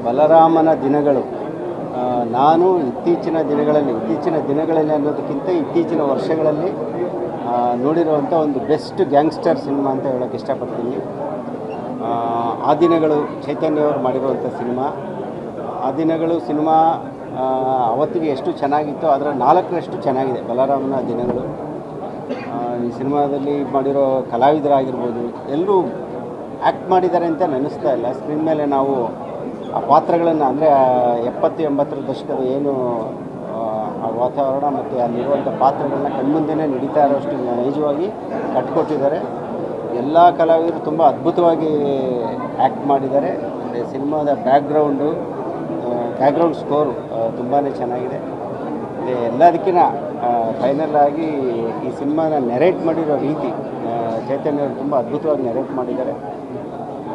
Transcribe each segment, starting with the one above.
ಬಲರಾಮನ ದಿನಗಳು ನಾನು ಇತ್ತೀಚಿನ ದಿನಗಳಲ್ಲಿ ಅನ್ನೋದಕ್ಕಿಂತ ಇತ್ತೀಚಿನ ವರ್ಷಗಳಲ್ಲಿ ನೋಡಿರುವಂಥ ಒಂದು ಬೆಸ್ಟ್ ಗ್ಯಾಂಗ್ಸ್ಟರ್ ಸಿನಿಮಾ ಅಂತ ಹೇಳೋಕ್ಕೆ ಇಷ್ಟಪಡ್ತೀನಿ. ಆ ದಿನಗಳು ಚೈತನ್ಯವರು ಮಾಡಿರುವಂಥ ಸಿನಿಮಾ. ಆ ದಿನಗಳು ಸಿನಿಮಾ ಅವತ್ತಿಗೆ ಎಷ್ಟು ಚೆನ್ನಾಗಿತ್ತು ಅದರ 4ರಷ್ಟು ಚೆನ್ನಾಗಿದೆ ಬಲರಾಮನ ದಿನಗಳು. ಈ ಸಿನಿಮಾದಲ್ಲಿ ಮಾಡಿರೋ ಕಲಾವಿದರಾಗಿರ್ಬೋದು ಎಲ್ಲರೂ ಆ್ಯಕ್ಟ್ ಮಾಡಿದ್ದಾರೆ ಅಂತ ನೆನೆಸ್ತಾ ಇಲ್ಲ. ಸ್ಕ್ರೀನ್ ಮೇಲೆ ನಾವು ಆ ಪಾತ್ರಗಳನ್ನು ಅಂದರೆ 70-80ರ ದಶಕದ ಏನು ಆ ವಾತಾವರಣ ಮತ್ತು ಅಲ್ಲಿರುವಂಥ ಪಾತ್ರಗಳನ್ನ ಕಣ್ಮುಂದೆನೇ ನಡೀತಾ ಇರೋಷ್ಟು ನೈಜವಾಗಿ ಕಟ್ಕೊಟ್ಟಿದ್ದಾರೆ. ಎಲ್ಲ ಕಲಾವಿದರು ತುಂಬ ಅದ್ಭುತವಾಗಿ ಆ್ಯಕ್ಟ್ ಮಾಡಿದ್ದಾರೆ. ಸಿನಿಮಾದ ಬ್ಯಾಕ್ಗ್ರೌಂಡ್ ಸ್ಕೋರು ತುಂಬಾ ಚೆನ್ನಾಗಿದೆ. ಎಲ್ಲದಕ್ಕಿಂತ ಫೈನಲ್ ಆಗಿ ಈ ಸಿನಿಮಾನ ನೆರೇಟ್ ಮಾಡಿರೋ ರೀತಿ ಚೈತನ್ಯವರು ತುಂಬ ಅದ್ಭುತವಾಗಿ ನೆರೇಟ್ ಮಾಡಿದ್ದಾರೆ.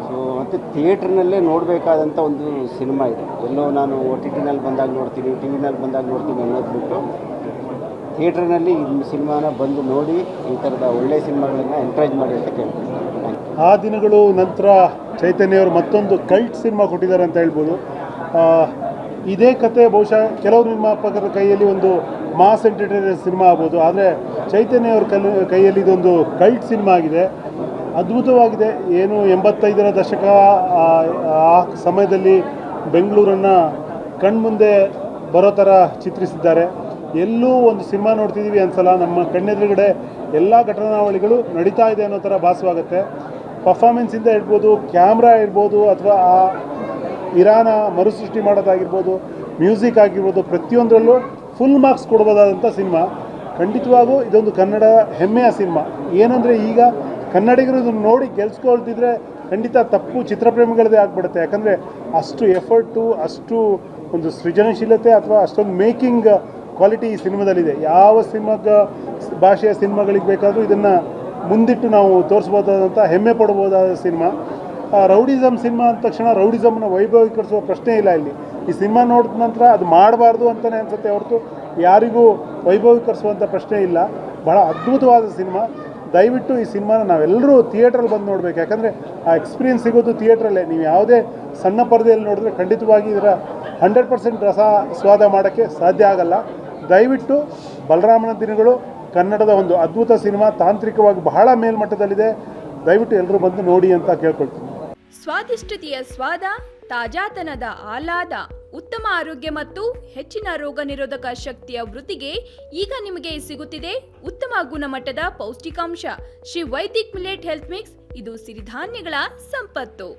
ಸೊ ಮತ್ತು ಥಿಯೇಟ್ರ್ನಲ್ಲೇ ನೋಡಬೇಕಾದಂಥ ಒಂದು ಸಿನಿಮಾ ಇದು. ಎಲ್ಲೋ ನಾನು OTTನಲ್ಲಿ ಬಂದಾಗ ನೋಡ್ತೀನಿ, TV ನಲ್ಲಿ ಬಂದಾಗ ನೋಡ್ತೀನಿ ಅನ್ನೋದು ಬಿಟ್ಟು ಥಿಯೇಟ್ರ್ನಲ್ಲಿ ಈ ಸಿನಿಮಾನ ಬಂದು ನೋಡಿ ಈ ಥರದ ಒಳ್ಳೆಯ ಸಿನಿಮಾಗಳನ್ನು ಎಂಕರೇಜ್ ಮಾಡಿ ಅಂತ ಕೇಳ್ತೀನಿ. ಆ ದಿನಗಳು ನಂತರ ಚೈತನ್ಯವರು ಮತ್ತೊಂದು ಕಲ್ಟ್ ಸಿನಿಮಾ ಕೊಟ್ಟಿದ್ದಾರೆ ಅಂತ ಹೇಳ್ಬೋದು. ಇದೇ ಕತೆ ಬಹುಶಃ ಕೆಲವು ನಿರ್ಮಾಪಕರ ಕೈಯಲ್ಲಿ ಒಂದು ಮಾಸ್ ಎಂಟರ್ಟೈನರ್ ಸಿನಿಮಾ ಆಗ್ಬೋದು, ಆದರೆ ಚೈತನ್ಯವ್ರ ಕೈಯಲ್ಲಿ ಇದೊಂದು ಕಲ್ಟ್ ಸಿನಿಮಾ ಆಗಿದೆ. ಅದ್ಭುತವಾಗಿದೆ. ಏನು 85ರ ದಶಕ ಆ ಸಮಯದಲ್ಲಿ ಬೆಂಗಳೂರನ್ನು ಕಣ್ಮುಂದೆ ಬರೋ ಥರ ಚಿತ್ರಿಸಿದ್ದಾರೆ. ಎಲ್ಲೂ ಒಂದು ಸಿನಿಮಾ ನೋಡ್ತಿದ್ದೀವಿ ಅನ್ಸಲ್ಲ, ನಮ್ಮ ಕಣ್ಣೆದುರುಗಡೆ ಎಲ್ಲ ಘಟನಾವಳಿಗಳು ನಡೀತಾ ಇದೆ ಅನ್ನೋ ಥರ ಭಾಸವಾಗುತ್ತೆ. ಪರ್ಫಾರ್ಮೆನ್ಸಿಂದ ಇರ್ಬೋದು, ಕ್ಯಾಮ್ರಾ ಇರ್ಬೋದು, ಅಥವಾ ಆ ಇರಾನ ಮರುಸೃಷ್ಟಿ ಮಾಡೋದಾಗಿರ್ಬೋದು, ಮ್ಯೂಸಿಕ್ ಆಗಿರ್ಬೋದು, ಪ್ರತಿಯೊಂದರಲ್ಲೂ ಫುಲ್ ಮಾರ್ಕ್ಸ್ ಕೊಡ್ಬೋದಾದಂಥ ಸಿನಿಮಾ. ಖಂಡಿತವಾಗೂ ಇದೊಂದು ಕನ್ನಡ ಹೆಮ್ಮೆಯ ಸಿನಿಮಾ. ಏನಂದರೆ ಈಗ ಕನ್ನಡಿಗರು ಇದನ್ನು ನೋಡಿ ಗೆಲ್ಸ್ಕೊಳ್ತಿದ್ರೆ ಖಂಡಿತ ತಪ್ಪು ಚಿತ್ರಪ್ರೇಮಿಗಳದೇ ಆಗಿಬಿಡುತ್ತೆ. ಯಾಕಂದರೆ ಅಷ್ಟು ಎಫರ್ಟು, ಅಷ್ಟು ಒಂದು ಸೃಜನಶೀಲತೆ ಅಥವಾ ಅಷ್ಟೊಂದು ಮೇಕಿಂಗ್ ಕ್ವಾಲಿಟಿ ಈ ಸಿನಿಮಾದಲ್ಲಿದೆ. ಯಾವ ಭಾಷೆಯ ಸಿನಿಮಾಗಳಿಗೆ ಬೇಕಾದರೂ ಇದನ್ನು ಮುಂದಿಟ್ಟು ನಾವು ತೋರಿಸ್ಬೋದಾದಂಥ ಹೆಮ್ಮೆ ಪಡ್ಬೋದಾದ ಸಿನಿಮಾ. ರೌಡಿಸಮ್ ಸಿನಿಮಾ ಅಂದ ತಕ್ಷಣ ರೌಡಿಸಮ್ನ ವೈಭವೀಕರಿಸುವ ಪ್ರಶ್ನೆ ಇಲ್ಲ ಇಲ್ಲಿ. ಈ ಸಿನಿಮಾ ನೋಡಿದ ನಂತರ ಅದು ಮಾಡಬಾರ್ದು ಅಂತಲೇ ಅನಿಸುತ್ತೆ ಹೊರತು ಯಾರಿಗೂ ವೈಭವೀಕರಿಸುವಂಥ ಪ್ರಶ್ನೆ ಇಲ್ಲ. ಬಹಳ ಅದ್ಭುತವಾದ ಸಿನಿಮಾ. ದಯವಿಟ್ಟು ಈ ಸಿನಿಮಾನ ನಾವೆಲ್ಲರೂ ಥಿಯೇಟ್ರಲ್ಲಿ ಬಂದು ನೋಡಬೇಕು. ಯಾಕಂದರೆ ಆ ಎಕ್ಸ್ಪೀರಿಯನ್ಸ್ ಸಿಗೋದು ಥಿಯೇಟ್ರಲ್ಲೇ. ನೀವು ಯಾವುದೇ ಸಣ್ಣ ಪರದೆಯಲ್ಲಿ ನೋಡಿದ್ರೆ ಖಂಡಿತವಾಗಿ ಇದರ 100% ರಸ ಸ್ವಾದ ಮಾಡೋಕ್ಕೆ ಸಾಧ್ಯ ಆಗಲ್ಲ. ದಯವಿಟ್ಟು ಬಲರಾಮನ ದಿನಗಳು ಕನ್ನಡದ ಒಂದು ಅದ್ಭುತ ಸಿನಿಮಾ, ತಾಂತ್ರಿಕವಾಗಿ ಬಹಳ ಮೇಲ್ಮಟ್ಟದಲ್ಲಿದೆ. ದಯವಿಟ್ಟು ಎಲ್ಲರೂ ಬಂದು ನೋಡಿ ಅಂತ ಕೇಳ್ಕೊಳ್ತೀನಿ. ಸ್ವಾದಿಷ್ಟತೆಯ ಸ್ವಾದ, ತಾಜಾತನದ ಆಹ್ಲಾದ, ಉತ್ತಮ ಆರೋಗ್ಯ ಮತ್ತು ಹೆಚ್ಚಿನ ರೋಗ ನಿರೋಧಕ ಶಕ್ತಿಯ ವೃದ್ಧಿಗೆ ಈಗ ನಿಮಗೆ ಸಿಗುತ್ತಿದೆ ಉತ್ತಮ ಗುಣಮಟ್ಟದ ಪೌಷ್ಟಿಕಾಂಶ. Shri Vaidik millet health mix. ಇದು ಸಿರಿಧಾನ್ಯಗಳ ಸಂಪತ್ತು.